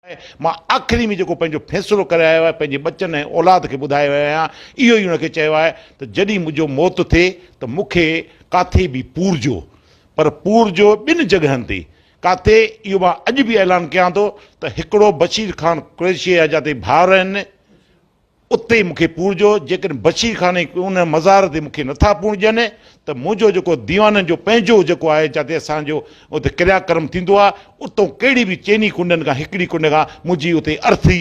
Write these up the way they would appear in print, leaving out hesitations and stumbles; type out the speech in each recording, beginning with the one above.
मां आख़िरी में जेको पंहिंजो फ़ैसिलो करे आयो आहे पंहिंजे बचनि ऐं औलाद खे ॿुधायो आहियां इहो ई हुनखे चयो आहे त जॾहिं मुंहिंजो मौत थिए त मूंखे काथे बि पूरजो, पर पूरजो ॿिनि जॻहनि ते। काथे इहो मां अॼु बि ऐलान कयां थो त हिकिड़ो बशीर ख़ान कुरैशी जा जिते भाउर आहिनि उते मूंखे पूरजो। जेकॾहिं बशीर ख़ान उन मज़ार ते मूंखे नथा पूरजनि त मुंहिंजो जेको दीवाननि जो पंहिंजो जेको आहे जिते असांजो उते क्रियाक्रम थींदो आहे उतां कहिड़ी बि चइनी कुंडनि खां हिकिड़ी कुंड खां मुंहिंजी उते अर्थी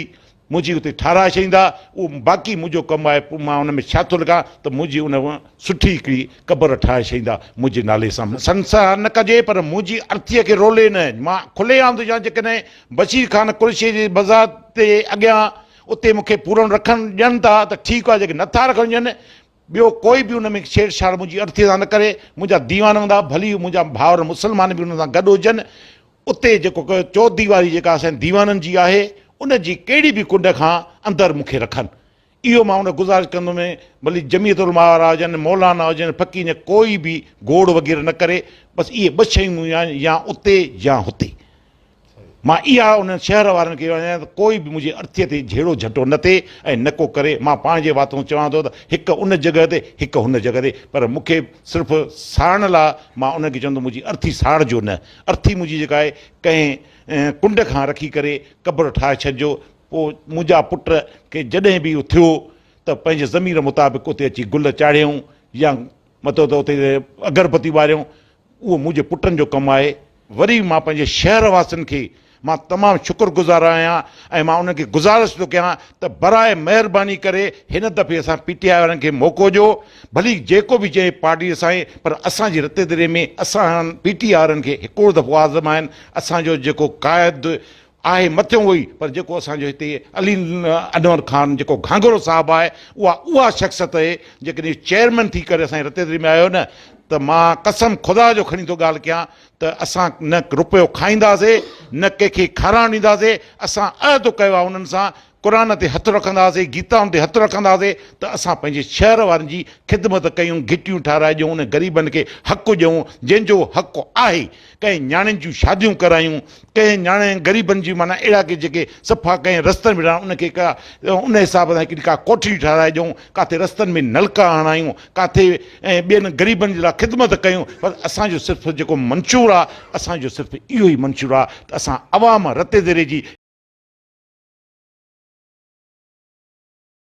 मुंहिंजी उते ठाराए छॾींदा। उहो बाक़ी मुंहिंजो कमु आहे, पोइ मां उन में छा थो लॻां त मुंहिंजी उन सुठी हिकिड़ी क़बर ठाहे छॾींदा मुंहिंजे नाले सां। संसार न कजे पर मुंहिंजी अर्थीअ खे रोले न। मां खुलेआम थो चवां जेकॾहिं बशीर ख़ान कुरैशी जे मज़ार ते अॻियां उते मूंखे पूरण रखणु ॾियनि था त ठीकु आहे, जेके नथा रखणु ॾियनि ॿियो कोई बि उन में छेड़छाड़ मुंहिंजी अर्थीअ सां न करे। मुंहिंजा दीवान हूंदा भली मुंहिंजा भाउर मुस्लमान बि उन सां गॾु हुजनि। उते जेको चौधरी वारी जेका असांजे दीवाननि जी आहे उन जी कहिड़ी बि कुंड खां अंदरि मूंखे रखनि। इहो मां उन गुज़ारिश कंदुमि भली जमीयत उलमा वारा हुजनि, मौलाना हुजनि, फ़क़ीर, कोई बि गोड़ वग़ैरह न करे। बसि इहे ॿ शयूं आहिनि, या उते या हुते। मां इहा उन शहर वारनि खे वञां त कोई बि मुंहिंजी अर्थीअ ते झेड़ो झटो न थिए ऐं न को करे। मां पाण जे वातो चवां थो त हिकु उन जॻह ते हिकु हुन जॻह ते, पर मूंखे सिर्फ़ु साड़ण लाइ मां उनखे चवंदुमि मुंहिंजी अर्थी साड़जो न। अर्थी मुंहिंजी जेका आहे कंहिं कुंड खां रखी करे क़बर ठाहे छॾिजो। पोइ मुंहिंजा पुट खे जॾहिं बि थियो त पंहिंजे ज़मीर मुताबिक़ उते अची गुल चाढ़ियऊं या मतिलबु त उते अगरबत्ती ॿारियूं, उहो मुंहिंजे पुटनि जो कमु आहे। वरी मां पंहिंजे शहर वासियुनि खे मां तमामु शुक्रगुज़ार आहियां ऐं मां उनखे गुज़ारिश थो कयां त बराए महिरबानी करे हिन दफ़े असां PTI वारनि खे मौक़ो ॾियो। भली जेको बि चए पार्टी सां, पर असांजी रते दरे में असां PTI वारनि खे हिकिड़ो दफ़ो आज़माइनि। असांजो जेको क़ाइदु आहे मथियों हुई, पर जेको असांजो हिते अली अनवर ख़ान जेको घांगरो साहिबु आहे उहा शख़्सियत आहे जेकॾहिं चेयरमैन थी करे असांजे रते दरे में आयो न, त मां कसम ख़ुदा जो खणी थो ॻाल्हि कयां त असां न रुपयो खाईंदासीं न कंहिंखे खाराइण ॾींदासीं। असां अहदु कयो आहे उन्हनि सां, क़ुर ते हथु रखंदासीं, गीताउनि ते हथु रखंदासीं त असां पंहिंजे शहर वारनि जी ख़िदमत कयूं, गिटियूं ठाराए ॾियूं, उन ग़रीबनि खे हक़ु ॾियूं जंहिंजो हक़ु आहे। कंहिं न्याणियुनि जूं शादियूं करायूं, कंहिं न्याणे ग़रीबनि जी माना अहिड़ा की जेके सफ़ा कंहिं रस्तनि में उनखे का उन हिसाब सां हिकिड़ी का कोठरी ठाराए ॾियूं, किथे रस्तनि में नलका हणायूं, किथे ऐं ॿियनि ग़रीबनि जे लाइ ख़िदमत कयूं। पर असांजो सिर्फ़ु जेको मंशूर आहे, असांजो सिर्फ़ु इहो ई मंशूर आहे त असां अवाम रते दरे जी